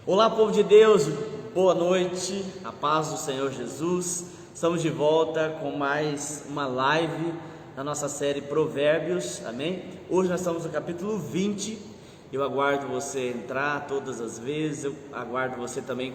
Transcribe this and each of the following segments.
Olá, povo de Deus, boa noite, a paz do Senhor Jesus. Estamos de volta com mais uma live na nossa série Provérbios, amém? Hoje nós estamos no capítulo 20. Eu aguardo você entrar todas as vezes, eu aguardo você também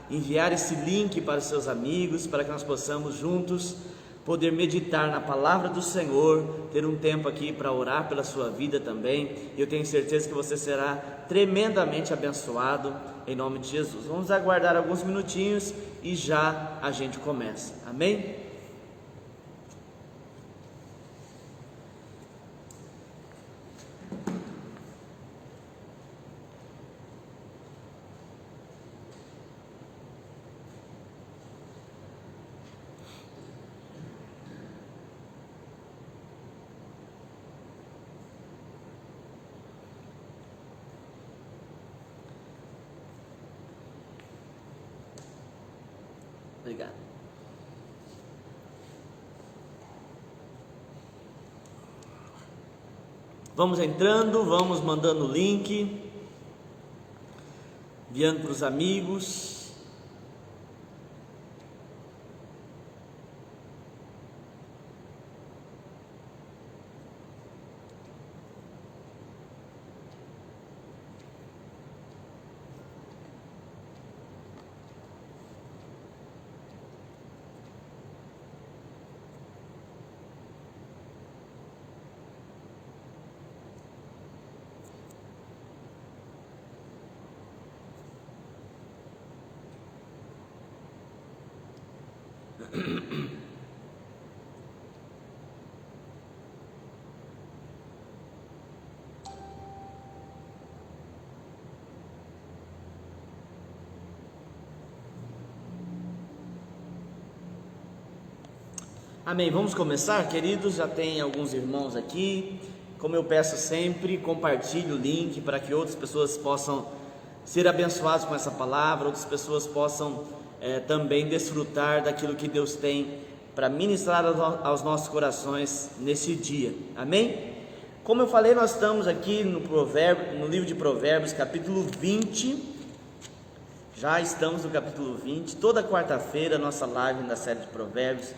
enviar esse link para os seus amigos, para que nós possamos juntos poder meditar na palavra do Senhor, ter um tempo aqui para orar pela sua vida também. Eu tenho certeza que você será tremendamente abençoado em nome de Jesus. Vamos aguardar alguns minutinhos e já a gente começa, amém? Obrigado. Vamos entrando, vamos mandando o link, enviando para os amigos. Amém, vamos começar, queridos. Já tem alguns irmãos aqui. Como eu peço sempre, compartilhe o link para que outras pessoas possam ser abençoadas com essa palavra, outras pessoas possam também desfrutar daquilo que Deus tem para ministrar aos nossos corações nesse dia, amém? Como eu falei, nós estamos aqui no livro de Provérbios, capítulo 20, já estamos no capítulo 20, toda quarta-feira nossa live da série de Provérbios,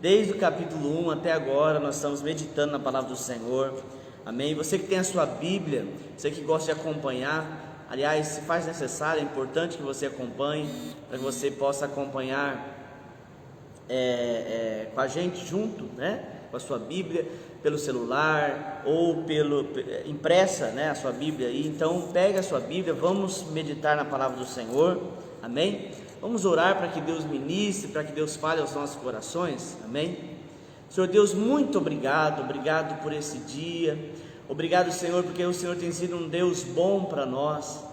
desde o capítulo 1 até agora, nós estamos meditando na palavra do Senhor, amém? Você que tem a sua Bíblia, você que gosta de acompanhar, aliás, se faz necessário, é importante que você acompanhe, para que você possa acompanhar com a gente junto, né? Com a sua Bíblia, pelo celular ou impressa, né? A sua Bíblia aí. Então, pega a sua Bíblia, vamos meditar na palavra do Senhor, amém? Vamos orar para que Deus ministre, para que Deus fale aos nossos corações, amém? Senhor Deus, muito obrigado por esse dia, obrigado, Senhor, porque o Senhor tem sido um Deus bom para nós.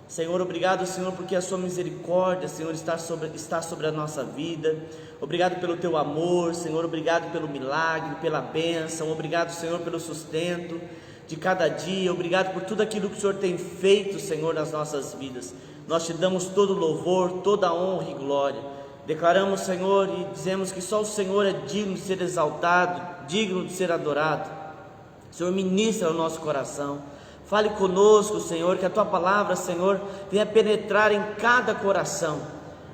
Senhor, obrigado, Senhor, porque a sua misericórdia, Senhor, está sobre a nossa vida. Obrigado pelo teu amor, Senhor, obrigado pelo milagre, pela bênção, obrigado, Senhor, pelo sustento de cada dia, obrigado por tudo aquilo que o Senhor tem feito, Senhor, nas nossas vidas. Nós te damos todo louvor, toda honra e glória. Declaramos, Senhor, e dizemos que só o Senhor é digno de ser exaltado, digno de ser adorado. Senhor, ministra o nosso coração. Fale conosco, Senhor, que a Tua palavra, Senhor, venha penetrar em cada coração.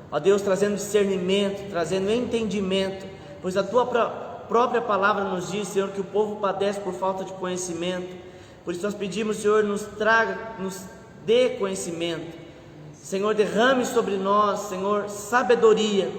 Ó Deus, trazendo discernimento, trazendo entendimento, pois a Tua própria palavra nos diz, Senhor, que o povo padece por falta de conhecimento. Por isso nós pedimos, Senhor, nos dê conhecimento. Senhor, derrame sobre nós, Senhor, sabedoria,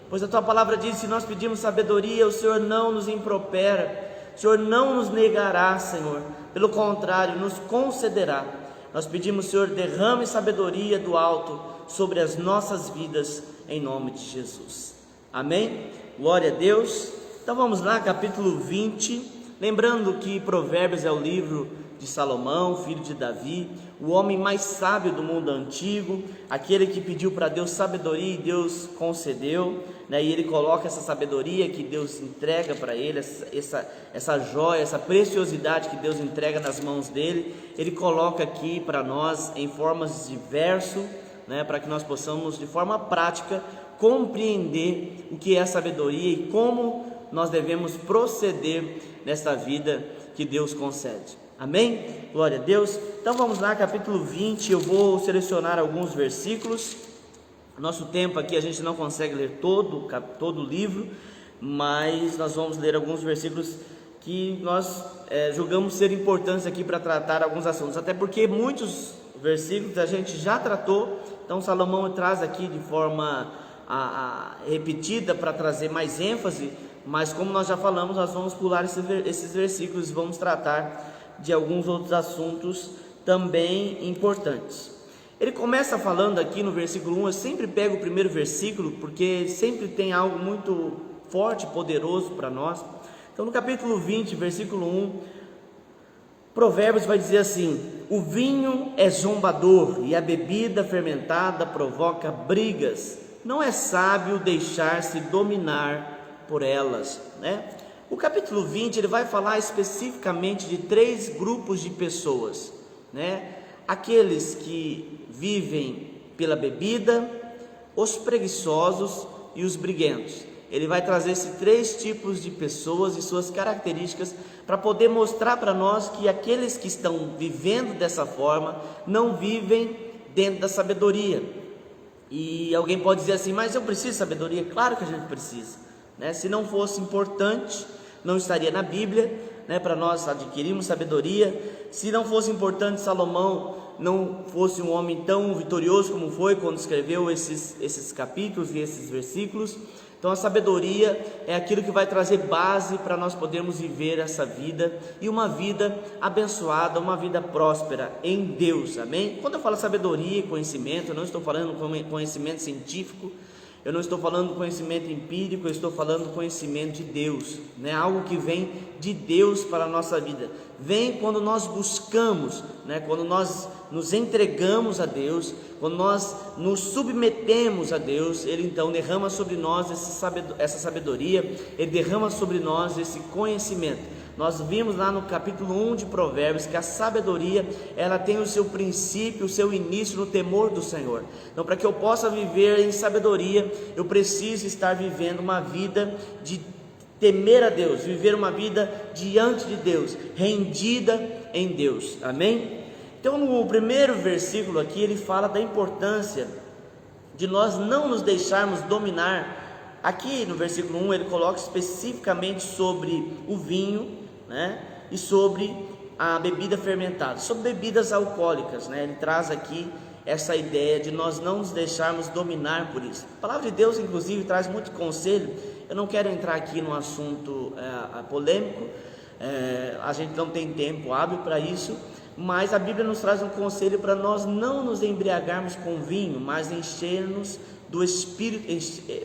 pois a Tua palavra diz, se nós pedimos sabedoria, o Senhor não nos impropera, o Senhor não nos negará, Senhor, pelo contrário, nos concederá. Nós pedimos, Senhor, derrame sabedoria do alto sobre as nossas vidas, em nome de Jesus, amém? Glória a Deus. Então vamos lá, capítulo 20, lembrando que Provérbios é o livro de Salomão, filho de Davi, o homem mais sábio do mundo antigo, aquele que pediu para Deus sabedoria e Deus concedeu, né? E ele coloca essa sabedoria que Deus entrega para ele, essa joia, essa preciosidade que Deus entrega nas mãos dele, ele coloca aqui para nós em formas de verso, né? Para que nós possamos de forma prática compreender o que é sabedoria e como nós devemos proceder nesta vida que Deus concede. Amém? Glória a Deus. Então vamos lá, capítulo 20, eu vou selecionar alguns versículos. Nosso tempo aqui a gente não consegue ler todo o livro, mas nós vamos ler alguns versículos que nós julgamos ser importantes aqui para tratar alguns assuntos, até porque muitos versículos a gente já tratou. Então Salomão traz aqui de forma repetida para trazer mais ênfase, mas como nós já falamos, nós vamos pular esses versículos e vamos tratar de alguns outros assuntos também importantes. Ele começa falando aqui no versículo 1, eu sempre pego o primeiro versículo, porque sempre tem algo muito forte, poderoso para nós. Então no capítulo 20, versículo 1, Provérbios vai dizer assim: o vinho é zombador e a bebida fermentada provoca brigas, não é sábio deixar-se dominar por elas, né? O capítulo 20 ele vai falar especificamente de 3 grupos de pessoas, né? Aqueles que vivem pela bebida, os preguiçosos e os briguentos. Ele vai trazer esses 3 tipos de pessoas e suas características para poder mostrar para nós que aqueles que estão vivendo dessa forma não vivem dentro da sabedoria. E alguém pode dizer assim: mas eu preciso de sabedoria? Claro que a gente precisa, né? Se não fosse importante, não estaria na Bíblia, né, para nós adquirirmos sabedoria. Se não fosse importante, Salomão não fosse um homem tão vitorioso como foi quando escreveu esses capítulos e esses versículos. Então a sabedoria é aquilo que vai trazer base para nós podermos viver essa vida, e uma vida abençoada, uma vida próspera em Deus, amém? Quando eu falo sabedoria e conhecimento, eu não estou falando conhecimento científico, eu não estou falando conhecimento empírico, eu estou falando conhecimento de Deus, né? Algo que vem de Deus para a nossa vida, vem quando nós buscamos, né? Quando nós nos entregamos a Deus, quando nós nos submetemos a Deus, Ele então derrama sobre nós essa sabedoria, Ele derrama sobre nós esse conhecimento. Nós vimos lá no capítulo 1 de Provérbios que a sabedoria, ela tem o seu princípio, o seu início no temor do Senhor. Então, para que eu possa viver em sabedoria, eu preciso estar vivendo uma vida de temer a Deus, viver uma vida diante de Deus, rendida em Deus, amém? Então no primeiro versículo aqui, ele fala da importância de nós não nos deixarmos dominar. Aqui no versículo 1 ele coloca especificamente sobre o vinho, né, e sobre a bebida fermentada, sobre bebidas alcoólicas, né? Ele traz aqui essa ideia de nós não nos deixarmos dominar por isso. A palavra de Deus inclusive traz muito conselho. Eu não quero entrar aqui num assunto polêmico, a gente não tem tempo hábil para isso, mas a Bíblia nos traz um conselho para nós não nos embriagarmos com vinho, mas enchermos do Espírito,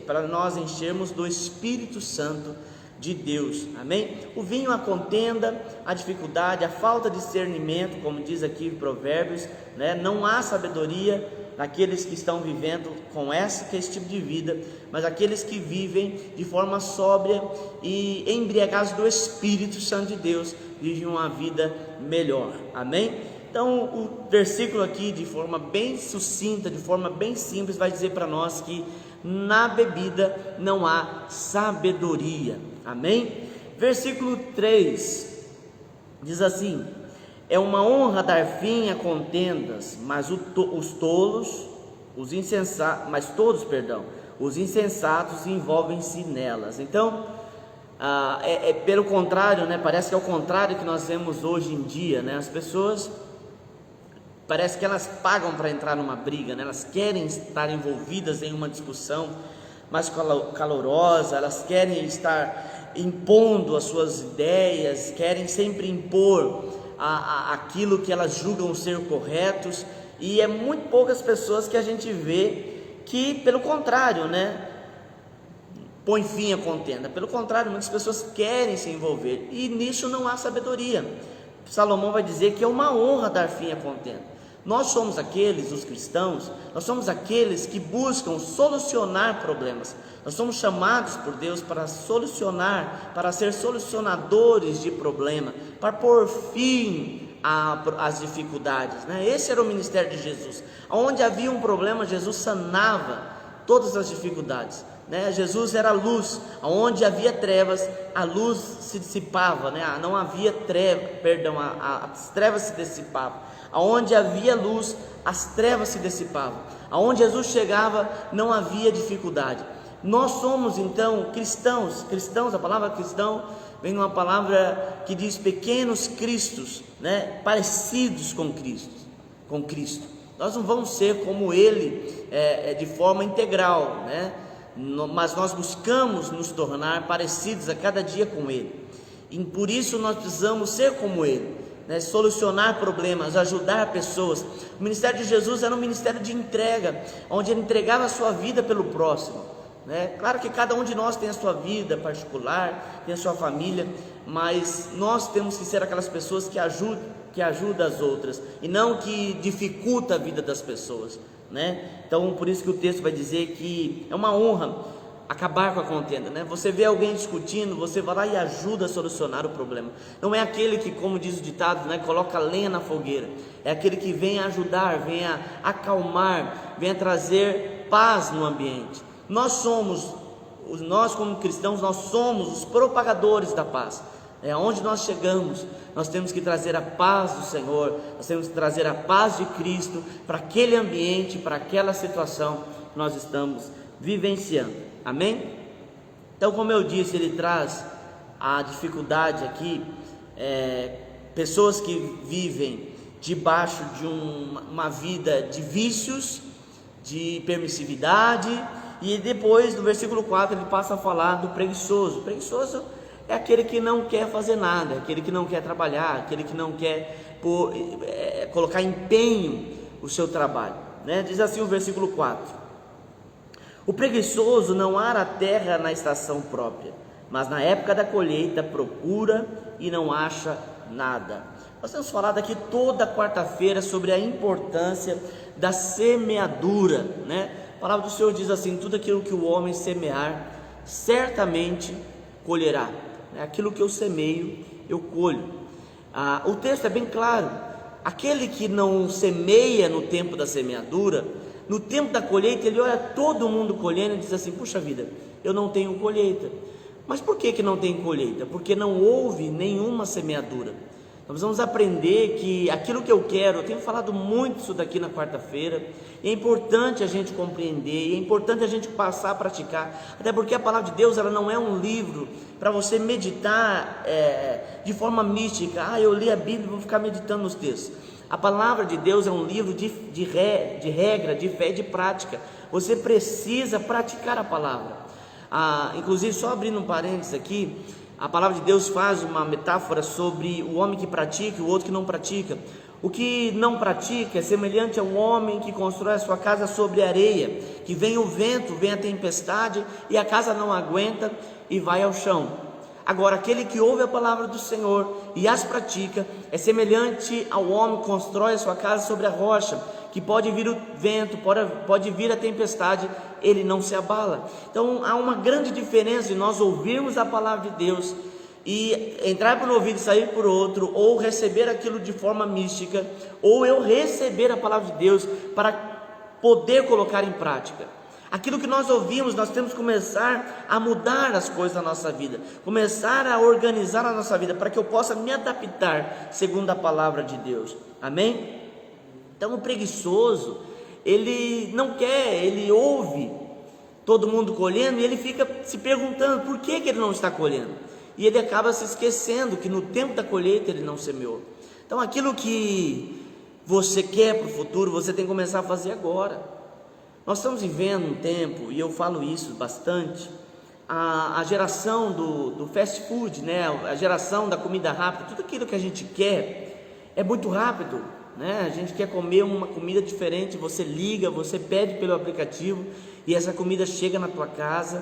para nós enchermos do Espírito Santo de Deus, amém? O vinho, a contenda, a dificuldade, a falta de discernimento, como diz aqui em Provérbios, né? Não há sabedoria naqueles que estão vivendo com esse tipo de vida, mas aqueles que vivem de forma sóbria e embriagados do Espírito Santo de Deus, vivem uma vida melhor, amém? Então o versículo aqui, de forma bem sucinta, de forma bem simples, vai dizer para nós que na bebida não há sabedoria, amém? Versículo 3 diz assim: é uma honra dar fim a contendas, mas os insensatos envolvem-se nelas. Então, pelo contrário, né? Parece que é o contrário que nós vemos hoje em dia, né? As pessoas, parece que elas pagam para entrar numa briga, né? Elas querem estar envolvidas em uma discussão mais calorosa, elas querem estar impondo as suas ideias, querem sempre impor aquilo que elas julgam ser corretos, e é muito poucas pessoas que a gente vê que, pelo contrário, né, põe fim à contenda. Pelo contrário, muitas pessoas querem se envolver, e nisso não há sabedoria. Salomão vai dizer que é uma honra dar fim à contenda. Nós somos aqueles, os cristãos, nós somos aqueles que buscam solucionar problemas. Nós somos chamados por Deus para solucionar, para ser solucionadores de problema, para pôr fim às dificuldades, né? Esse era o ministério de Jesus. Onde havia um problema, Jesus sanava todas as dificuldades. né? Jesus era a luz, onde havia trevas, a luz se dissipava, né? Não havia as trevas se dissipavam. Aonde havia luz, as trevas se dissipavam. Aonde Jesus chegava, não havia dificuldade. Nós somos então cristãos. A palavra cristão vem de uma palavra que diz pequenos cristos, né? Parecidos com Cristo. Nós não vamos ser como Ele de forma integral, né? Mas nós buscamos nos tornar parecidos a cada dia com Ele, e por isso nós precisamos ser como Ele, né? Solucionar problemas, ajudar pessoas. O ministério de Jesus era um ministério de entrega, onde Ele entregava a sua vida pelo próximo, né? Claro que cada um de nós tem a sua vida particular, tem a sua família, mas nós temos que ser aquelas pessoas que ajudam as outras, e não que dificulta a vida das pessoas, né? Então por isso que o texto vai dizer que é uma honra acabar com a contenda, né? Você vê alguém discutindo, você vai lá e ajuda a solucionar o problema. Não é aquele que, como diz o ditado, né, coloca lenha na fogueira. É aquele que vem ajudar, vem acalmar, vem trazer paz no ambiente. Nós como cristãos, nós somos os propagadores da paz. Onde nós chegamos, nós temos que trazer a paz do Senhor, nós temos que trazer a paz de Cristo para aquele ambiente, para aquela situação que nós estamos vivenciando, amém? Então, como eu disse, ele traz a dificuldade aqui, pessoas que vivem debaixo de uma vida de vícios, de permissividade, e depois no versículo 4 ele passa a falar do preguiçoso. O preguiçoso é aquele que não quer fazer nada, aquele que não quer trabalhar, aquele que não quer colocar empenho no seu trabalho, né? Diz assim o versículo 4: o preguiçoso não ara a terra na estação própria, mas na época da colheita procura e não acha nada. Nós temos falado aqui toda quarta-feira sobre a importância da semeadura, né? A palavra do Senhor diz assim: tudo aquilo que o homem semear, certamente colherá. Aquilo que eu semeio, eu colho. O texto é bem claro: aquele que não semeia no tempo da semeadura, no tempo da colheita, ele olha todo mundo colhendo e diz assim: puxa vida, eu não tenho colheita. Mas por que não tem colheita? Porque não houve nenhuma semeadura. Nós vamos aprender que aquilo que eu quero, eu tenho falado muito isso daqui na quarta-feira, e é importante a gente compreender, e é importante a gente passar a praticar, até porque a palavra de Deus, ela não é um livro para você meditar de forma mística. Eu li a Bíblia e vou ficar meditando nos textos. A palavra de Deus é um livro de regra, de fé e de prática. Você precisa praticar a palavra. Inclusive, só abrindo um parênteses aqui, a palavra de Deus faz uma metáfora sobre o homem que pratica e o outro que não pratica. O que não pratica é semelhante a um homem que constrói a sua casa sobre areia, que vem o vento, vem a tempestade e a casa não aguenta e vai ao chão. Agora, aquele que ouve a palavra do Senhor e as pratica é semelhante ao homem que constrói a sua casa sobre a rocha, que pode vir o vento, pode vir a tempestade, ele não se abala. Então há uma grande diferença de nós ouvirmos a palavra de Deus e entrar por um ouvido e sair por outro, ou receber aquilo de forma mística, ou eu receber a palavra de Deus para poder colocar em prática. Aquilo que nós ouvimos, nós temos que começar a mudar as coisas da nossa vida, começar a organizar a nossa vida, para que eu possa me adaptar segundo a palavra de Deus, amém? Então o preguiçoso, ele não quer, ele ouve todo mundo colhendo e ele fica se perguntando por que ele não está colhendo, e ele acaba se esquecendo que no tempo da colheita ele não semeou. Então aquilo que você quer para o futuro, você tem que começar a fazer agora. Nós estamos vivendo um tempo, e eu falo isso bastante, a geração do fast food, né? A geração da comida rápida. Tudo aquilo que a gente quer é muito rápido, né? A gente quer comer uma comida diferente, você liga, você pede pelo aplicativo e essa comida chega na tua casa.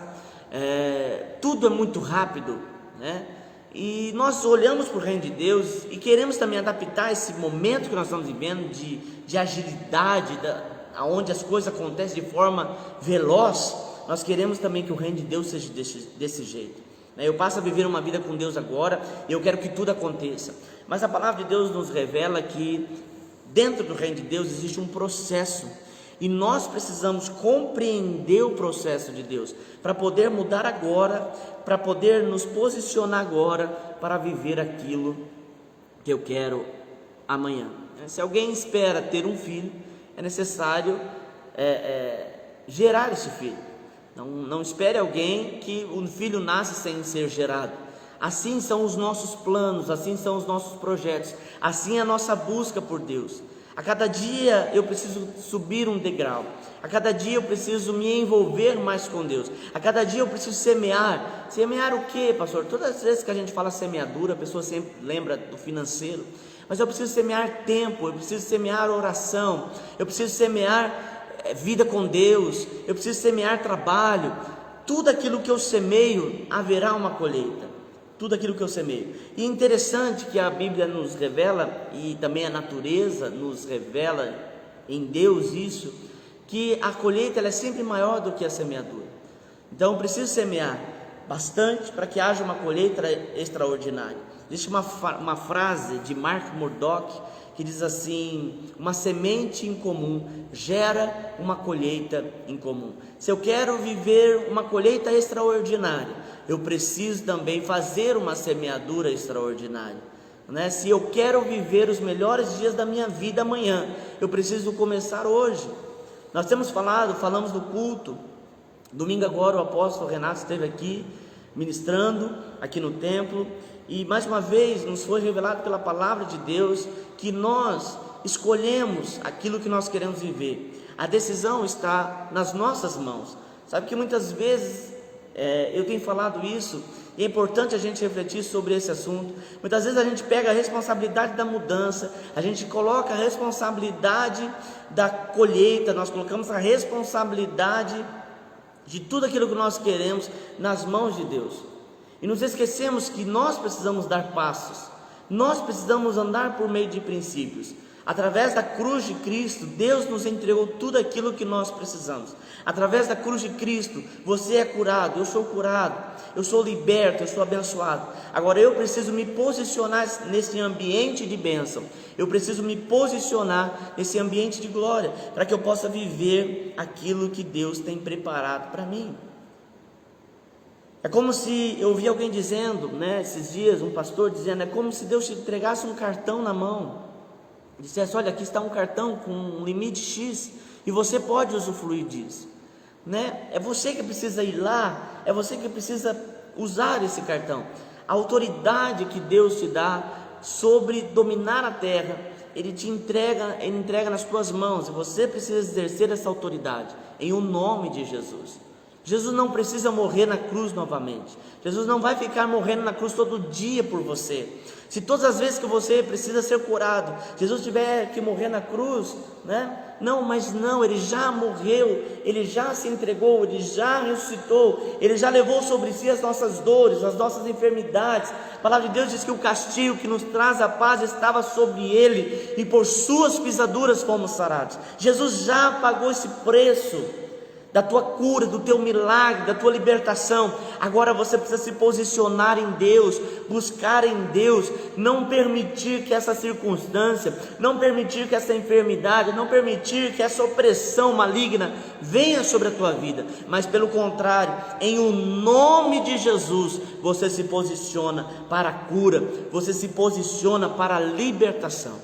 Tudo é muito rápido, né? E nós olhamos para o reino de Deus e queremos também adaptar esse momento que nós estamos vivendo de agilidade, onde as coisas acontecem de forma veloz. Nós queremos também que o reino de Deus seja desse jeito. Eu passo a viver uma vida com Deus agora, e eu quero que tudo aconteça. Mas a palavra de Deus nos revela que dentro do reino de Deus existe um processo, e nós precisamos compreender o processo de Deus para poder mudar agora, para poder nos posicionar agora para viver aquilo que eu quero amanhã. Se alguém espera ter um filho, é necessário gerar esse filho. Não espere alguém que o filho nasce sem ser gerado. Assim são os nossos planos, assim são os nossos projetos, assim é a nossa busca por Deus. A cada dia eu preciso subir um degrau, a cada dia eu preciso me envolver mais com Deus, a cada dia eu preciso semear. Semear o quê, pastor? Todas as vezes que a gente fala semeadura, a pessoa sempre lembra do financeiro, mas eu preciso semear tempo, eu preciso semear oração, eu preciso semear vida com Deus, eu preciso semear trabalho. Tudo aquilo que eu semeio, haverá uma colheita. Tudo aquilo que eu semeio. E interessante que a Bíblia nos revela, e também a natureza nos revela em Deus isso, que a colheita ela é sempre maior do que a semeadura. Então eu preciso semear bastante para que haja uma colheita extraordinária. Existe uma frase de Mark Murdock que diz assim: uma semente em comum gera uma colheita em comum. Se eu quero viver uma colheita extraordinária, eu preciso também fazer uma semeadura extraordinária, né? Se eu quero viver os melhores dias da minha vida amanhã, eu preciso começar hoje. Nós falamos do culto. Domingo agora o apóstolo Renato esteve aqui ministrando aqui no templo, e mais uma vez nos foi revelado pela palavra de Deus que nós escolhemos aquilo que nós queremos viver. A decisão está nas nossas mãos. Sabe que muitas vezes eu tenho falado isso, e é importante a gente refletir sobre esse assunto. Muitas vezes a gente pega a responsabilidade da mudança, a gente coloca a responsabilidade da colheita, nós colocamos a responsabilidade de tudo aquilo que nós queremos nas mãos de Deus, e nos esquecemos que nós precisamos dar passos, nós precisamos andar por meio de princípios. Através da cruz de Cristo, Deus nos entregou tudo aquilo que nós precisamos. Através da cruz de Cristo, você é curado, eu sou curado, eu sou liberto, eu sou abençoado. Agora eu preciso me posicionar nesse ambiente de bênção, eu preciso me posicionar nesse ambiente de glória, para que eu possa viver aquilo que Deus tem preparado para mim. É como se eu ouvi alguém dizendo, esses dias, um pastor dizendo, é como se Deus te entregasse um cartão na mão, dissesse: olha, aqui está um cartão com um limite X, e você pode usufruir disso, É você que precisa ir lá, é você que precisa usar esse cartão. A autoridade que Deus te dá sobre dominar a terra, Ele entrega nas tuas mãos, e você precisa exercer essa autoridade, em o nome de Jesus. Jesus não precisa morrer na cruz novamente. Jesus não vai ficar morrendo na cruz todo dia por você. Se todas as vezes que você precisa ser curado, Jesus tiver que morrer na cruz, Não, Ele já morreu, Ele já se entregou, Ele já ressuscitou, Ele já levou sobre si as nossas dores, as nossas enfermidades. A palavra de Deus diz que o castigo que nos traz a paz estava sobre Ele, e por suas pisaduras fomos sarados. Jesus já pagou esse preço da tua cura, do teu milagre, da tua libertação. Agora você precisa se posicionar em Deus, buscar em Deus, não permitir que essa circunstância, não permitir que essa enfermidade, não permitir que essa opressão maligna venha sobre a tua vida, mas pelo contrário, em o nome de Jesus, você se posiciona para a cura, você se posiciona para a libertação.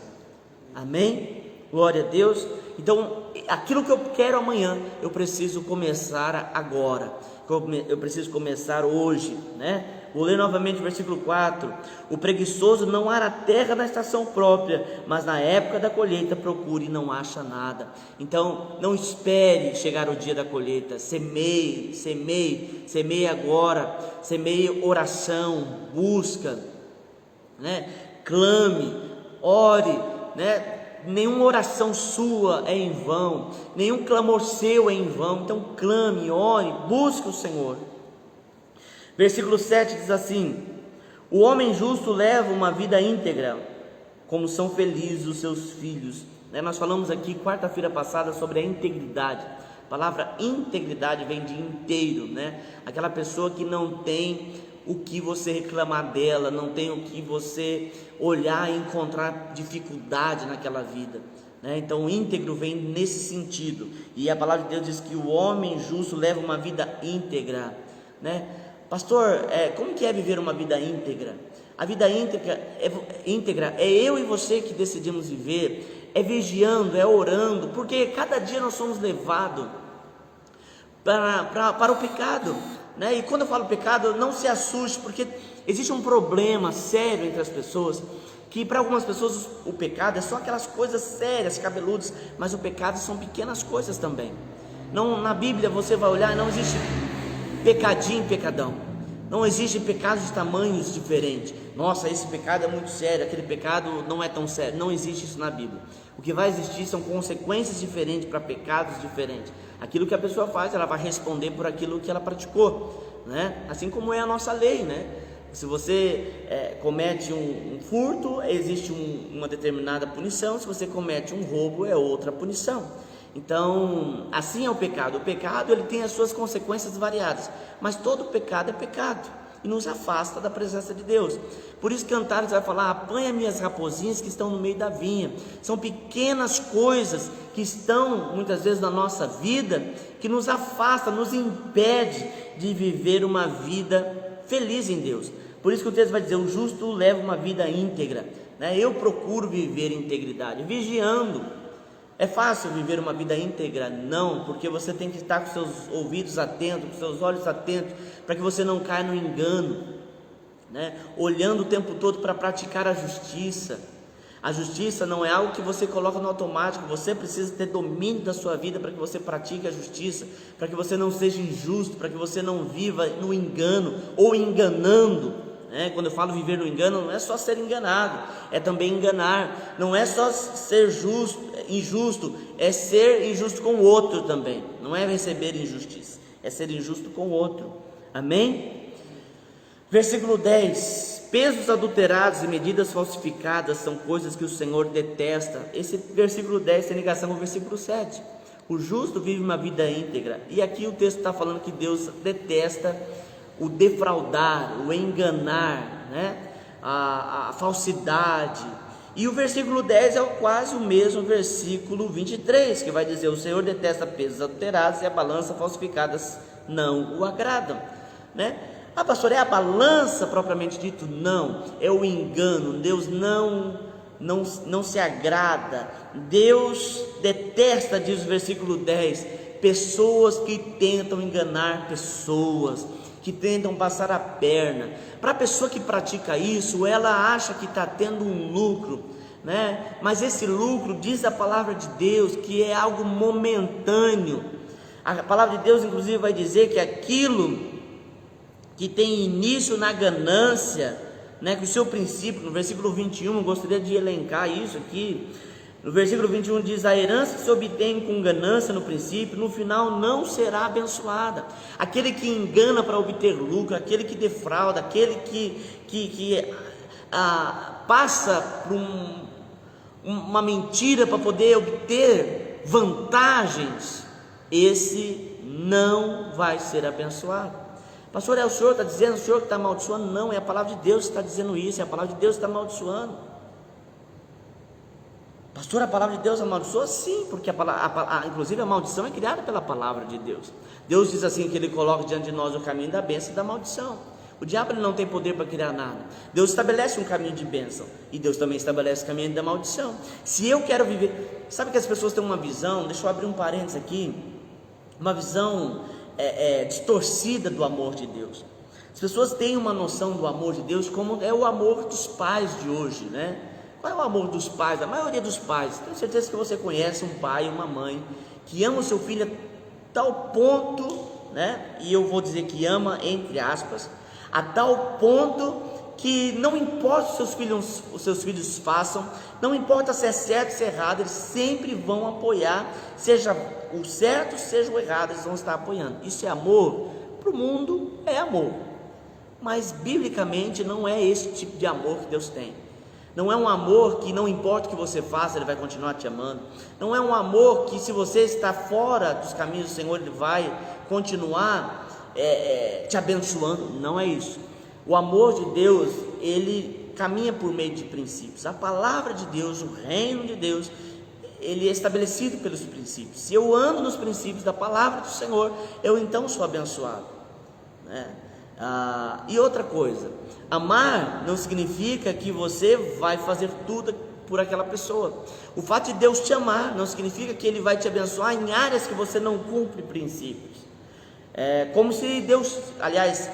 Amém? Glória a Deus. Então, aquilo que eu quero amanhã, eu preciso começar agora, eu preciso começar hoje, Vou ler novamente o versículo 4: o preguiçoso não ara a terra na estação própria, mas na época da colheita procure e não acha nada. Então, não espere chegar o dia da colheita, semeie agora, semeie oração, busca, clame, ore, Nenhuma oração sua é em vão, nenhum clamor seu é em vão. Então clame, ore, busque o Senhor. Versículo 7 diz assim: o homem justo leva uma vida íntegra, como são felizes os seus filhos. Nós falamos aqui quarta-feira passada sobre a integridade. A palavra integridade vem de inteiro, Aquela pessoa que não tem o que você reclamar dela, não tem o que você olhar e encontrar dificuldade naquela vida, né? Então íntegro vem nesse sentido, e a palavra de Deus diz que o homem justo leva uma vida íntegra, né? Pastor, como que é viver uma vida íntegra? A vida íntegra é eu e você que decidimos viver, é vigiando, é orando, porque cada dia nós somos levados para o pecado, né? E quando eu falo pecado, não se assuste, porque existe um problema sério entre as pessoas, que para algumas pessoas o pecado é só aquelas coisas sérias, cabeludas, mas o pecado são pequenas coisas também. Não, na Bíblia você vai olhar, não existe pecadinho e pecadão, não existe pecados de tamanhos diferentes. Nossa, esse pecado é muito sério, aquele pecado não é tão sério. Não existe isso na Bíblia. O que vai existir são consequências diferentes para pecados diferentes. Aquilo que a pessoa faz, ela vai responder por aquilo que ela praticou, né? Assim como é a nossa lei, né? Se você comete um furto, existe uma determinada punição. Se você comete um roubo, é outra punição. Então, assim é o pecado. O pecado, ele tem as suas consequências variadas, mas todo pecado é pecado e nos afasta da presença de Deus. Por isso Cantares vai falar: apanha minhas raposinhas que estão no meio da vinha. São pequenas coisas que estão muitas vezes na nossa vida, que nos afasta, nos impede de viver uma vida feliz em Deus. Por isso que o texto vai dizer: o justo leva uma vida íntegra, né? Eu procuro viver integridade, vigiando. É fácil viver uma vida íntegra? Não, porque você tem que estar com seus ouvidos atentos, com seus olhos atentos, para que você não caia no engano, né? Olhando o tempo todo para praticar a justiça. A justiça não é algo que você coloca no automático. Você precisa ter domínio da sua vida para que você pratique a justiça, para que você não seja injusto, para que você não viva no engano ou enganando. Quando eu falo viver no engano, não é só ser enganado, é também enganar. Não é só ser injusto, é ser injusto com o outro também. Não é receber injustiça, é ser injusto com o outro. Amém? Versículo 10: pesos adulterados e medidas falsificadas são coisas que o Senhor detesta. Esse versículo 10 tem ligação com o versículo 7. O justo vive uma vida íntegra, e aqui o texto está falando que Deus detesta o defraudar, o enganar, né? a falsidade. E o versículo 10 é quase o mesmo versículo 23, que vai dizer: o Senhor detesta pesos adulterados e a balança falsificadas não o agradam, né? Ah, pastor, é a balança propriamente dito? Não, é o engano. Deus não se agrada. Deus detesta, diz o versículo 10, pessoas que tentam enganar pessoas, que tentam passar a perna. Para a pessoa que pratica isso, ela acha que está tendo um lucro, né? Mas esse lucro, diz a palavra de Deus, que é algo momentâneo. A palavra de Deus inclusive vai dizer que aquilo que tem início na ganância, né, que o seu princípio, no versículo 21, eu gostaria de elencar isso aqui. No versículo 21 diz: a herança que se obtém com ganância no princípio, no final não será abençoada. Aquele que engana para obter lucro, aquele que defrauda, aquele que passa por uma mentira para poder obter vantagens, esse não vai ser abençoado. Pastor, o senhor está dizendo, o senhor que está amaldiçoando? Não, é a palavra de Deus que está dizendo isso, é a palavra de Deus que está amaldiçoando. Pastor, a palavra de Deus amaldiçoa? Sim, porque inclusive a maldição é criada pela palavra de Deus. Deus diz assim que Ele coloca diante de nós o caminho da bênção e da maldição. O diabo ele não tem poder para criar nada. Deus estabelece um caminho de bênção e Deus também estabelece o caminho da maldição. Se eu quero viver, sabe que as pessoas têm uma visão, deixa eu abrir um parênteses aqui, uma visão distorcida do amor de Deus. As pessoas têm uma noção do amor de Deus como é o amor dos pais de hoje, né? Qual é o amor dos pais? A maioria dos pais, tenho certeza que você conhece um pai e uma mãe que ama o seu filho a tal ponto, né? E eu vou dizer que ama entre aspas, a tal ponto que não importa o que os seus filhos façam, não importa se é certo ou se é errado, eles sempre vão apoiar, seja o certo, seja o errado, eles vão estar apoiando. Isso é amor? Para o mundo é amor, mas biblicamente não é esse tipo de amor que Deus tem. Não é um amor que não importa o que você faça, Ele vai continuar te amando. Não é um amor que se você está fora dos caminhos do Senhor, Ele vai continuar te abençoando. Não é isso. O amor de Deus, Ele caminha por meio de princípios. A palavra de Deus, o reino de Deus, ele é estabelecido pelos princípios. Se eu ando nos princípios da palavra do Senhor, eu então sou abençoado, né? E outra coisa, amar não significa que você vai fazer tudo por aquela pessoa. O fato de Deus te amar não significa que Ele vai te abençoar em áreas que você não cumpre princípios. É como se Deus, aliás,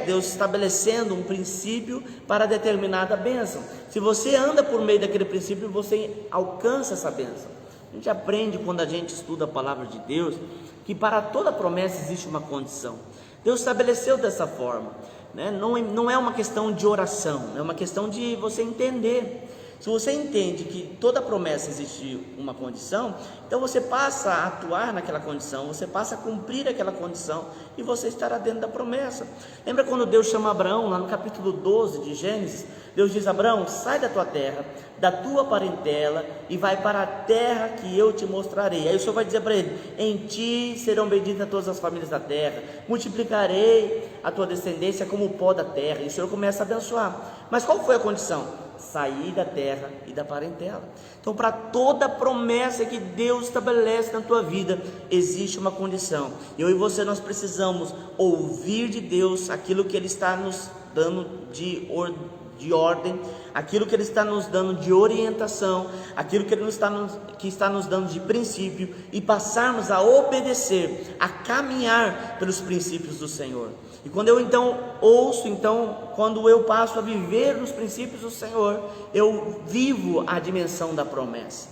Deus estabelecendo um princípio para determinada bênção. Se você anda por meio daquele princípio, você alcança essa bênção. A gente aprende quando a gente estuda a palavra de Deus, que para toda promessa existe uma condição. Deus estabeleceu dessa forma, né? Não é uma questão de oração, é uma questão de você entender. Se você entende que toda promessa existe uma condição, então você passa a atuar naquela condição, você passa a cumprir aquela condição e você estará dentro da promessa. Lembra quando Deus chama Abraão, lá no capítulo 12 de Gênesis? Deus diz: Abraão, sai da tua terra, da tua parentela e vai para a terra que eu te mostrarei. Aí o Senhor vai dizer para ele: em ti serão benditas todas as famílias da terra, multiplicarei a tua descendência como o pó da terra. E o Senhor começa a abençoar. Mas qual foi a condição? Sair da terra e da parentela. Então, para toda promessa que Deus estabelece na tua vida, existe uma condição. Eu e você, nós precisamos ouvir de Deus aquilo que Ele está nos dando de ordem, aquilo que Ele está nos dando de orientação, aquilo que Ele está nos dando de princípio, e passarmos a obedecer, a caminhar pelos princípios do Senhor. E quando eu então ouço, quando eu passo a viver nos princípios do Senhor, eu vivo a dimensão da promessa.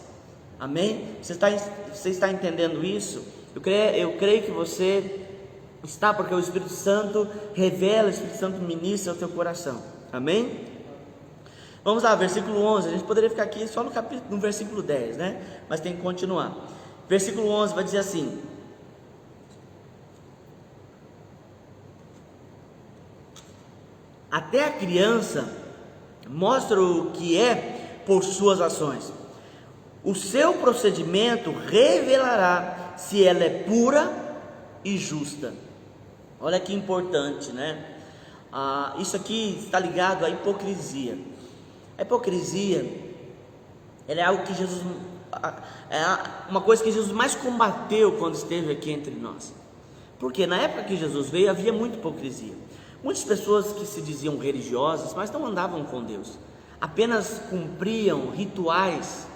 Amém? Você está entendendo isso? Eu creio que você está, porque o Espírito Santo revela, o Espírito Santo ministra ao teu coração. Amém? Vamos lá, versículo 11. A gente poderia ficar aqui só no versículo 10, né? Mas tem que continuar. Versículo 11 vai dizer assim: até a criança mostra o que é por suas ações. O seu procedimento revelará se ela é pura e justa. Olha que importante, né? Isso aqui está ligado à hipocrisia. A hipocrisia, ela é algo que Jesus, é uma coisa que Jesus mais combateu quando esteve aqui entre nós. Porque na época que Jesus veio, havia muita hipocrisia. Muitas pessoas que se diziam religiosas, mas não andavam com Deus, apenas cumpriam rituais,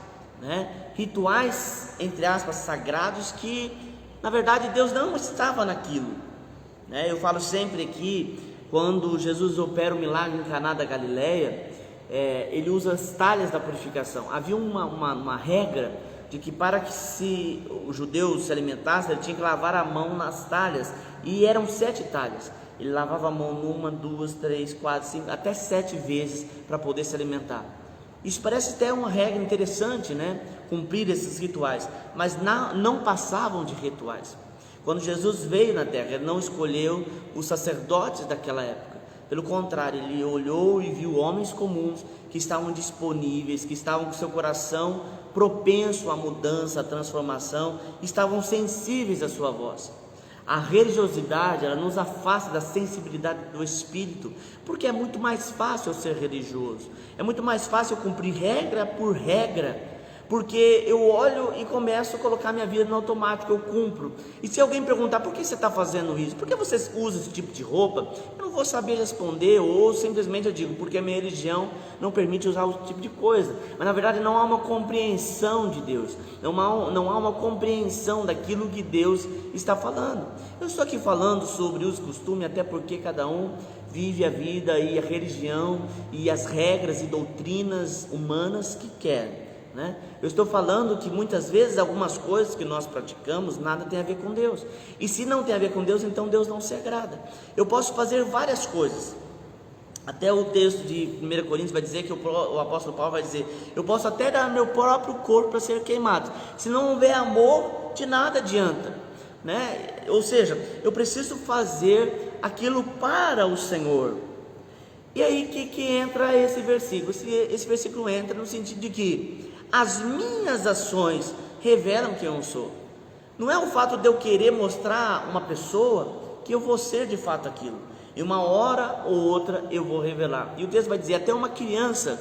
né? Rituais, entre aspas, sagrados, que na verdade Deus não estava naquilo, né? Eu falo sempre que quando Jesus opera o milagre em Caná da Galileia, ele usa as talhas da purificação. Havia uma regra de que para que o judeu se alimentasse, ele tinha que lavar a mão nas talhas, e eram 7 talhas. Ele lavava a mão 1, 2, 3, 4, 5, até 7 vezes para poder se alimentar. Isso parece até uma regra interessante, né? Cumprir esses rituais, mas não passavam de rituais. Quando Jesus veio na terra, Ele não escolheu os sacerdotes daquela época. Pelo contrário, Ele olhou e viu homens comuns que estavam disponíveis, que estavam com seu coração propenso à mudança, à transformação, estavam sensíveis à sua voz. A religiosidade, ela nos afasta da sensibilidade do Espírito, porque é muito mais fácil ser religioso, é muito mais fácil cumprir regra por regra, porque eu olho e começo a colocar minha vida no automático, eu cumpro. E se alguém perguntar: por que você está fazendo isso? Por que você usa esse tipo de roupa? Eu não vou saber responder, ou simplesmente eu digo: porque a minha religião não permite usar esse tipo de coisa. Mas na verdade não há uma compreensão de Deus, não há uma compreensão daquilo que Deus está falando. Eu estou aqui falando sobre os costumes, até porque cada um vive a vida e a religião e as regras e doutrinas humanas que quer, né? Eu estou falando que muitas vezes algumas coisas que nós praticamos nada tem a ver com Deus, e se não tem a ver com Deus, então Deus não se agrada. Eu posso fazer várias coisas, até o texto de 1 Coríntios vai dizer que o apóstolo Paulo vai dizer: eu posso até dar meu próprio corpo para ser queimado, se não houver amor, de nada adianta, né? Ou seja, eu preciso fazer aquilo para o Senhor. E aí que entra esse versículo? Esse versículo entra no sentido de que as minhas ações revelam quem eu sou. Não é o fato de eu querer mostrar uma pessoa que eu vou ser de fato aquilo. E uma hora ou outra eu vou revelar. E o texto vai dizer: até uma criança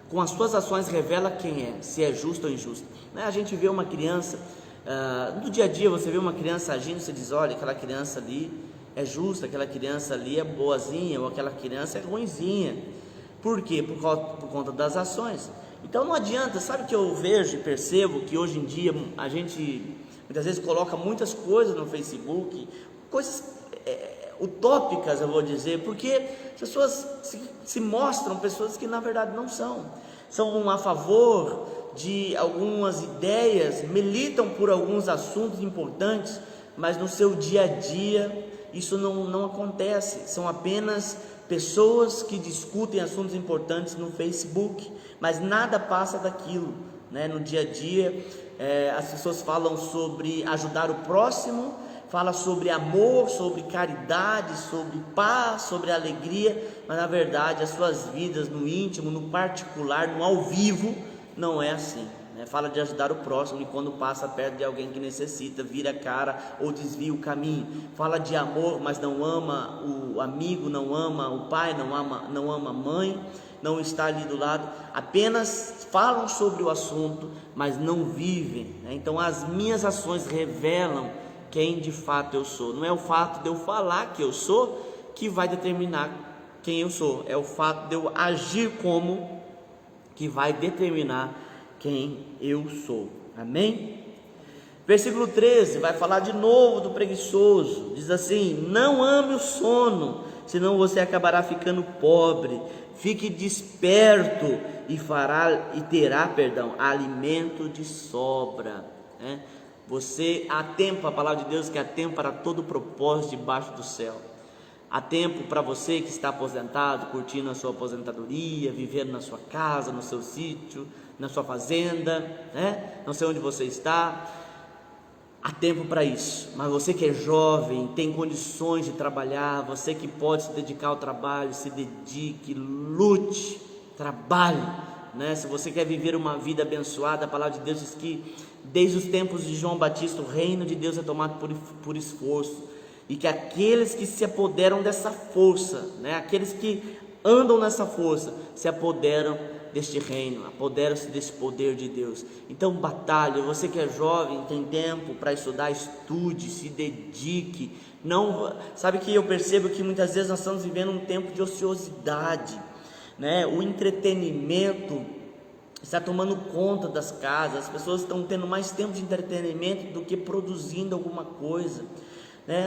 com as suas ações revela quem é, se é justo ou injusto. A gente vê uma criança, no dia a dia você vê uma criança agindo, você diz, olha, aquela criança ali é justa, aquela criança ali é boazinha, ou aquela criança é ruinzinha. Por quê? Por conta das ações. Então não adianta, sabe que eu vejo e percebo que hoje em dia a gente muitas vezes coloca muitas coisas no Facebook, coisas utópicas, eu vou dizer, porque as pessoas se mostram pessoas que na verdade não são a favor de algumas ideias, militam por alguns assuntos importantes, mas no seu dia a dia isso não acontece, são apenas pessoas que discutem assuntos importantes no Facebook, mas nada passa daquilo, no dia a dia. As pessoas falam sobre ajudar o próximo, fala sobre amor, sobre caridade, sobre paz, sobre alegria, mas na verdade as suas vidas no íntimo, no particular, no ao vivo, não é assim. Fala de ajudar o próximo e quando passa perto de alguém que necessita, vira a cara ou desvia o caminho. Fala de amor, mas não ama o amigo, não ama o pai, não ama a mãe, não está ali do lado. Apenas falam sobre o assunto, mas não vivem. Então as minhas ações revelam quem de fato eu sou. Não é o fato de eu falar que eu sou que vai determinar quem eu sou. É o fato de eu agir como que vai determinar quem eu sou. Amém? Versículo 13 vai falar de novo do preguiçoso. Diz assim: não ame o sono, senão você acabará ficando pobre. Fique desperto e terá alimento de sobra. Você há tempo, a palavra de Deus que há tempo para todo propósito debaixo do céu. Há tempo para você que está aposentado, curtindo a sua aposentadoria, vivendo na sua casa, no seu sítio, na sua fazenda, não sei onde você está. Há tempo para isso. Mas você que é jovem, tem condições de trabalhar, você que pode se dedicar ao trabalho, se dedique, lute, trabalhe, Se você quer viver uma vida abençoada, a palavra de Deus diz que desde os tempos de João Batista o reino de Deus é tomado por esforço, e que aqueles que se apoderam dessa força, aqueles que andam nessa força, se apoderam deste reino, apoderam-se desse poder de Deus. Então batalhe. Você que é jovem, tem tempo para estudar, estude, se dedique. Não, sabe que eu percebo que muitas vezes nós estamos vivendo um tempo de ociosidade, o entretenimento está tomando conta das casas, as pessoas estão tendo mais tempo de entretenimento do que produzindo alguma coisa.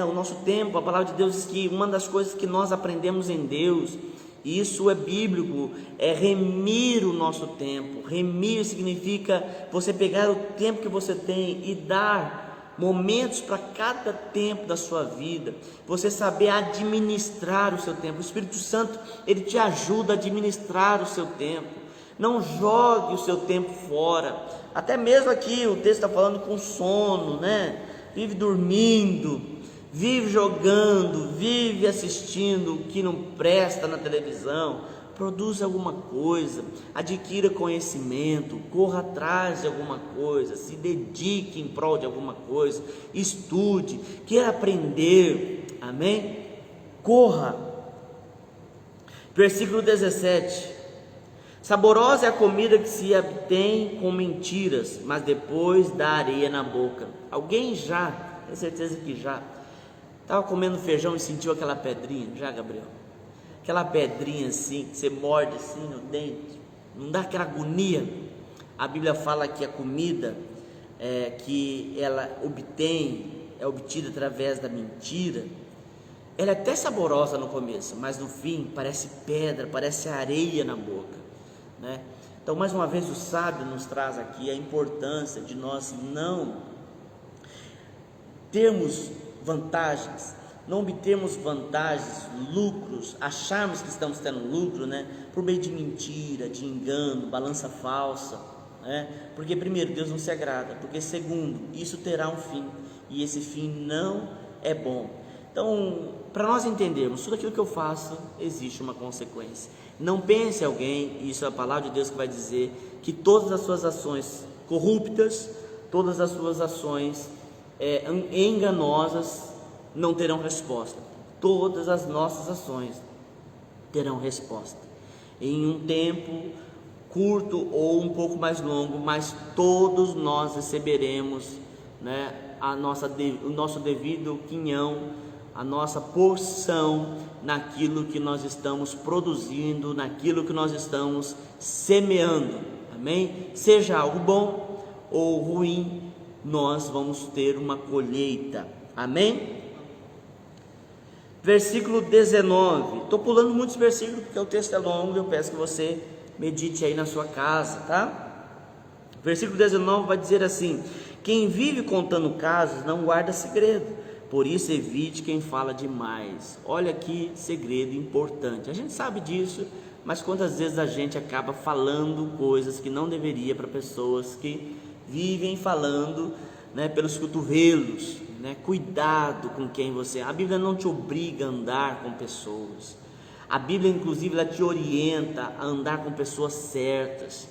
O nosso tempo, a palavra de Deus diz que uma das coisas que nós aprendemos em Deus, e isso é bíblico, é remir o nosso tempo. Remir significa você pegar o tempo que você tem e dar momentos para cada tempo da sua vida, você saber administrar o seu tempo. O Espírito Santo, ele te ajuda a administrar o seu tempo. Não jogue o seu tempo fora. Até mesmo aqui o texto está falando com sono, vive dormindo, vive jogando, vive assistindo o que não presta na televisão. Produza alguma coisa, adquira conhecimento, corra atrás de alguma coisa, se dedique em prol de alguma coisa, estude, queira aprender, amém? Corra. Versículo 17: saborosa é a comida que se obtém com mentiras, mas depois dá areia na boca. Alguém já, tenho certeza que já, estava comendo feijão e sentiu aquela pedrinha, já, Gabriel? Aquela pedrinha assim, que você morde assim no dente, não dá aquela agonia? A Bíblia fala que a comida que ela é obtida através da mentira, ela é até saborosa no começo, mas no fim parece pedra, parece areia na boca, Então, mais uma vez, o sábio nos traz aqui a importância de nós não termos vantagens, não obtermos vantagens, lucros, acharmos que estamos tendo lucro, por meio de mentira, de engano, balança falsa, porque primeiro, Deus não se agrada, porque segundo, isso terá um fim, e esse fim não é bom. Então, para nós entendermos, tudo aquilo que eu faço, existe uma consequência. Não pense alguém, isso é a palavra de Deus que vai dizer, que todas as suas ações corruptas, todas as suas ações enganosas não terão resposta. Todas as nossas ações terão resposta. Em um tempo curto ou um pouco mais longo, mas todos nós receberemos, né, o nosso devido quinhão, a nossa porção naquilo que nós estamos produzindo, naquilo que nós estamos semeando, amém? Seja algo bom ou ruim, nós vamos ter uma colheita, amém? Versículo 19, estou pulando muitos versículos porque o texto é longo, eu peço que você medite aí na sua casa, tá? Versículo 19 vai dizer assim: quem vive contando casos não guarda segredo, por isso evite quem fala demais. Olha que segredo importante, a gente sabe disso, mas quantas vezes a gente acaba falando coisas que não deveria para pessoas que vivem falando, né, pelos cotovelos, né? Cuidado com quem você... A Bíblia não te obriga a andar com pessoas, a Bíblia inclusive ela te orienta a andar com pessoas certas,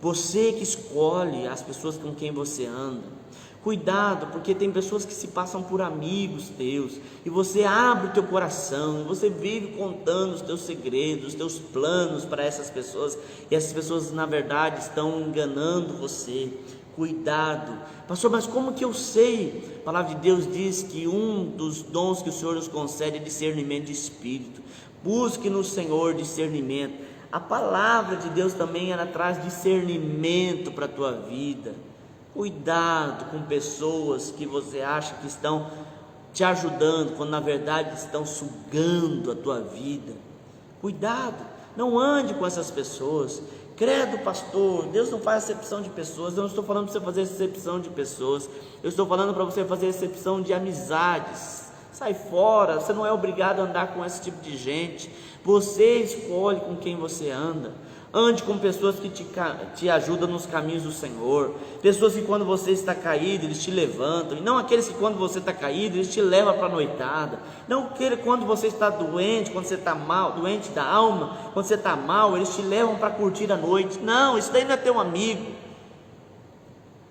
você que escolhe as pessoas com quem você anda. Cuidado, porque tem pessoas que se passam por amigos teus, e você abre o teu coração, e você vive contando os teus segredos, os teus planos para essas pessoas, e essas pessoas na verdade estão enganando você. Cuidado, pastor, mas como que eu sei? A palavra de Deus diz que um dos dons que o Senhor nos concede é discernimento de espírito. Busque no Senhor discernimento. A palavra de Deus também ela traz discernimento para a tua vida. Cuidado com pessoas que você acha que estão te ajudando, quando na verdade estão sugando a tua vida. Cuidado, não ande com essas pessoas. Credo, pastor, Deus não faz acepção de pessoas. Eu não estou falando para você fazer acepção de pessoas, eu estou falando para você fazer acepção de amizades. Sai fora, você não é obrigado a andar com esse tipo de gente. Você escolhe com quem você anda. Ande com pessoas que te ajudam nos caminhos do Senhor, pessoas que quando você está caído, eles te levantam, e não aqueles que quando você está caído, eles te levam para a noitada. Não aquele quando você está doente, quando você está mal, doente da alma, quando você está mal, eles te levam para curtir a noite. Não, isso daí não é teu amigo.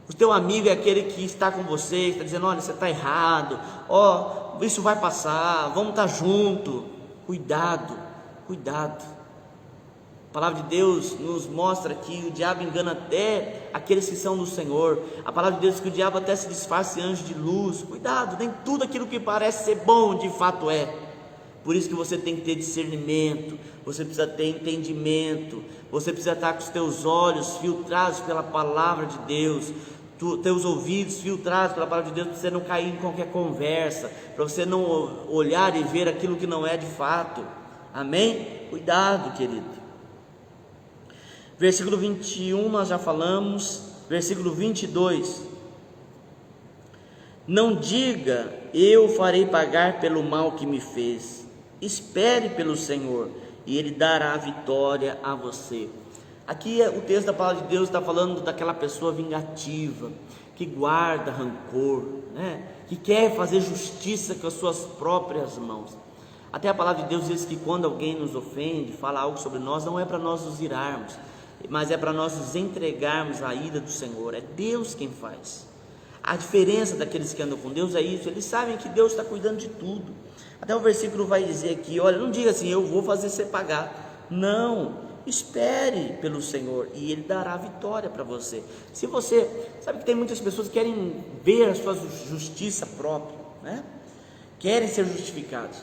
O teu amigo é aquele que está com você, está dizendo: olha, você está errado, ó, isso vai passar, vamos estar junto. Cuidado, cuidado. A palavra de Deus nos mostra que o diabo engana até aqueles que são do Senhor. A palavra de Deus diz que o diabo até se disfarça em anjo de luz. Cuidado, nem tudo aquilo que parece ser bom de fato é. Por isso que você tem que ter discernimento, você precisa ter entendimento, você precisa estar com os teus olhos filtrados pela palavra de Deus, teus ouvidos filtrados pela palavra de Deus, para você não cair em qualquer conversa, para você não olhar e ver aquilo que não é de fato. Amém? Cuidado, querido. Versículo 21 nós já falamos. Versículo 22: não diga, eu farei pagar pelo mal que me fez. Espere pelo Senhor, e Ele dará a vitória a você. Aqui o texto da palavra de Deus está falando daquela pessoa vingativa, que guarda rancor, né? Que quer fazer justiça com as suas próprias mãos. Até a palavra de Deus diz que quando alguém nos ofende, fala algo sobre nós, não é para nós nos irarmos, mas é para nós nos entregarmos à ira do Senhor. É Deus quem faz. A diferença daqueles que andam com Deus é isso: eles sabem que Deus está cuidando de tudo. Até o versículo vai dizer aqui, olha, não diga assim, eu vou fazer você pagar. Não, espere pelo Senhor e Ele dará vitória para você. Se você, sabe que tem muitas pessoas que querem ver a sua justiça própria, né? Querem ser justificados,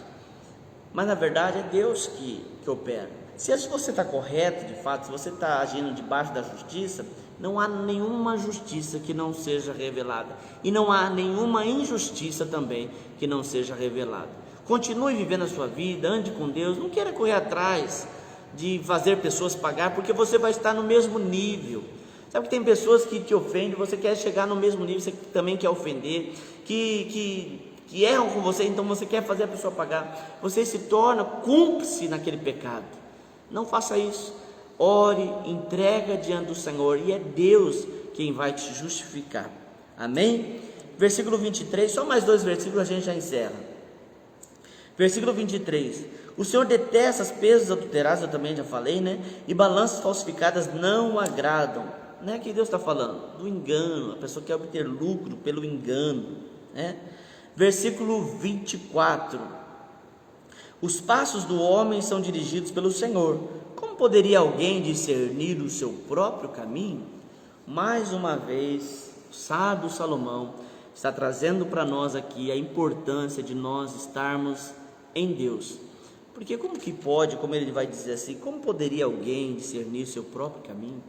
mas na verdade é Deus que opera. Se você está correto de fato, se você está agindo debaixo da justiça, não há nenhuma justiça que não seja revelada, e não há nenhuma injustiça também que não seja revelada. Continue vivendo a sua vida, ande com Deus, não queira correr atrás de fazer pessoas pagar, porque você vai estar no mesmo nível. Sabe que tem pessoas que te ofendem, você quer chegar no mesmo nível, você também quer ofender, que erram com você, então você quer fazer a pessoa pagar, você se torna cúmplice naquele pecado. Não faça isso. Ore, entrega diante do Senhor, e é Deus quem vai te justificar. Amém? Versículo 23, só mais 2 versículos a gente já encerra. Versículo 23: o Senhor detesta as pesas adulteradas, eu também já falei, né? E balanças falsificadas não o agradam. Não é que Deus está falando do engano, a pessoa quer obter lucro pelo engano, né? Versículo 24: os passos do homem são dirigidos pelo Senhor, como poderia alguém discernir o seu próprio caminho? Mais uma vez, o sábio Salomão está trazendo para nós aqui a importância de nós estarmos em Deus. Porque como que pode, como ele vai dizer assim, como poderia alguém discernir o seu próprio caminho?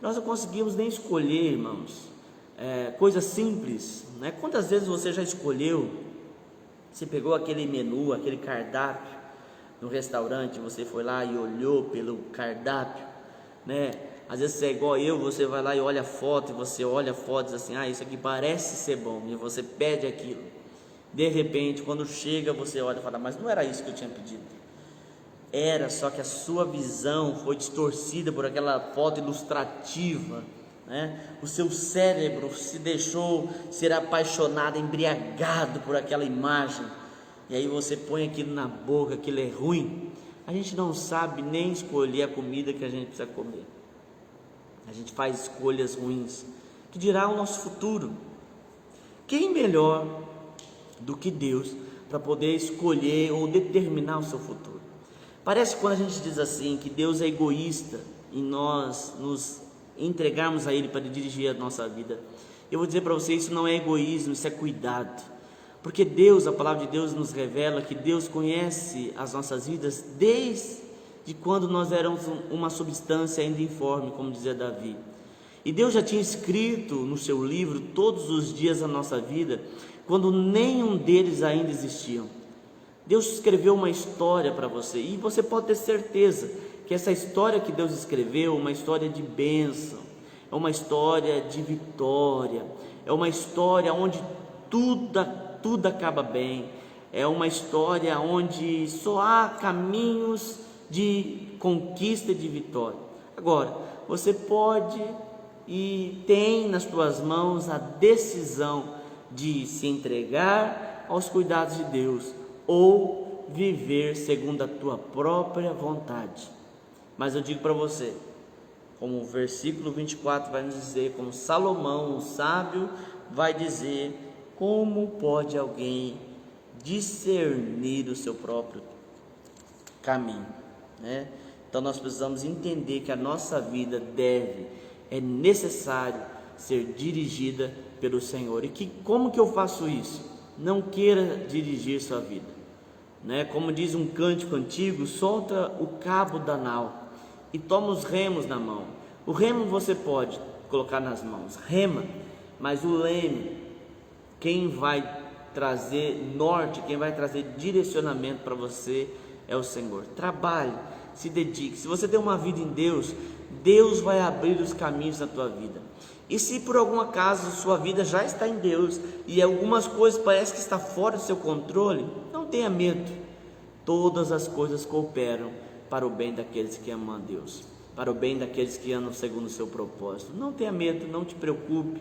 Nós não conseguimos nem escolher, irmãos, coisas simples, né? Quantas vezes você já escolheu, você pegou aquele menu, aquele cardápio no restaurante, você foi lá e olhou pelo cardápio, né? Às vezes você é igual eu, você vai lá e olha a foto, e você olha a foto e diz assim, isso aqui parece ser bom, e você pede aquilo. De repente, quando chega, você olha e fala, mas não era isso que eu tinha pedido. Era, só que a sua visão foi distorcida por aquela foto ilustrativa, né? O seu cérebro se deixou ser apaixonado, embriagado por aquela imagem, e aí você põe aquilo na boca, aquilo é ruim. A gente não sabe nem escolher a comida que a gente precisa comer. A gente faz escolhas ruins, que dirá o nosso futuro. Quem melhor do que Deus para poder escolher ou determinar o seu futuro? Parece que quando a gente diz assim, que Deus é egoísta em nós nos entregarmos a Ele para dirigir a nossa vida, eu vou dizer para você, isso não é egoísmo, isso é cuidado. Porque Deus, a palavra de Deus nos revela que Deus conhece as nossas vidas desde quando nós éramos uma substância ainda informe, como dizia Davi. E Deus já tinha escrito no seu livro todos os dias da nossa vida, quando nenhum deles ainda existiam. Deus escreveu uma história para você, e você pode ter certeza que essa história que Deus escreveu é uma história de bênção, é uma história de vitória, é uma história onde tudo acaba bem, é uma história onde só há caminhos de conquista e de vitória. Agora, você pode e tem nas tuas mãos a decisão de se entregar aos cuidados de Deus ou viver segundo a tua própria vontade. Mas eu digo para você, como o versículo 24 vai nos dizer, como Salomão, o sábio, vai dizer, como pode alguém discernir o seu próprio caminho, né? Então nós precisamos entender que a nossa vida é necessário ser dirigida pelo Senhor. E como que eu faço isso? Não queira dirigir sua vida, né? Como diz um cântico antigo, solta o cabo da nau e toma os remos na mão. O remo você pode colocar nas mãos, rema, mas o leme, quem vai trazer norte, quem vai trazer direcionamento para você é o Senhor. Trabalhe, se dedique. Se você tem uma vida em Deus, Deus vai abrir os caminhos na tua vida. E se por algum acaso sua vida já está em Deus e algumas coisas parecem que está fora do seu controle, não tenha medo. Todas as coisas cooperam para o bem daqueles que amam a Deus, para o bem daqueles que andam segundo o seu propósito. Não tenha medo, não te preocupe.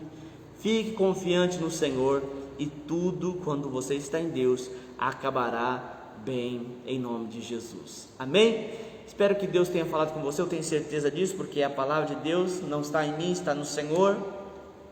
Fique confiante no Senhor e tudo, quando você está em Deus, acabará bem em nome de Jesus. Amém? Espero que Deus tenha falado com você, eu tenho certeza disso, porque a palavra de Deus não está em mim, está no Senhor.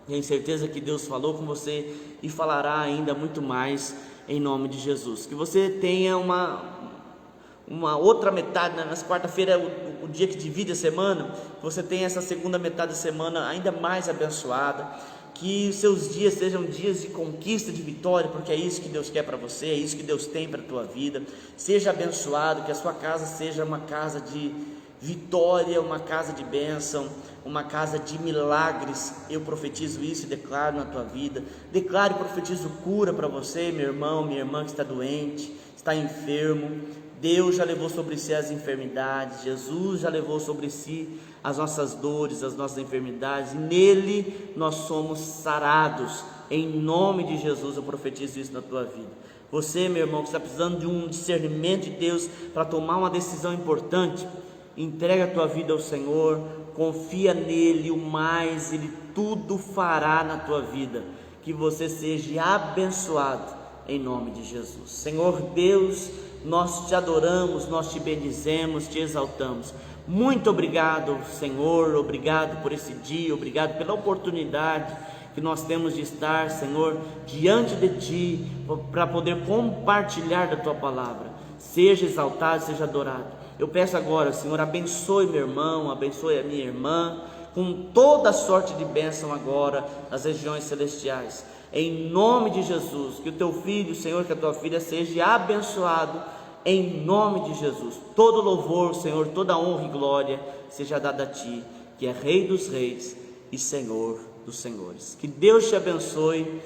Tenho certeza que Deus falou com você e falará ainda muito mais em nome de Jesus. Que você tenha uma outra metade, né? Nessa quarta-feira é o dia que divide a semana, que você tenha essa segunda metade da semana ainda mais abençoada. Que os seus dias sejam dias de conquista, de vitória, porque é isso que Deus quer para você, é isso que Deus tem para a tua vida. Seja abençoado, que a sua casa seja uma casa de vitória, uma casa de bênção, uma casa de milagres. Eu profetizo isso e declaro na tua vida. Declaro e profetizo cura para você, meu irmão, minha irmã que está doente, está enfermo. Deus já levou sobre si as enfermidades, Jesus já levou sobre si as nossas dores, as nossas enfermidades, e nele nós somos sarados. Em nome de Jesus eu profetizo isso na tua vida. Você, meu irmão, que está precisando de um discernimento de Deus para tomar uma decisão importante, entrega a tua vida ao Senhor, confia nele, o mais Ele tudo fará na tua vida. Que você seja abençoado em nome de Jesus. Senhor Deus, nós te adoramos, nós te bendizemos, te exaltamos. Muito obrigado, Senhor, obrigado por esse dia, obrigado pela oportunidade que nós temos de estar, Senhor, diante de Ti, para poder compartilhar da Tua palavra. Seja exaltado, seja adorado. Eu peço agora, Senhor, abençoe meu irmão, abençoe a minha irmã, com toda sorte de bênção agora nas regiões celestiais. Em nome de Jesus, que o teu filho, Senhor, que a tua filha seja abençoado, em nome de Jesus. Todo louvor, Senhor, toda honra e glória seja dada a ti, que é Rei dos reis e Senhor dos senhores. Que Deus te abençoe.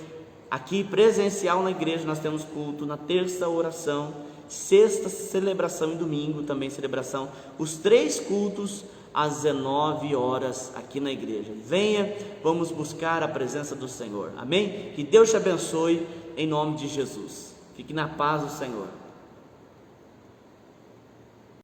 Aqui presencial na igreja nós temos culto, na terça oração, sexta celebração e domingo também celebração, os 3 cultos às 19 horas aqui na igreja. Venha, vamos buscar a presença do Senhor, amém? Que Deus te abençoe em nome de Jesus. Fique na paz do Senhor.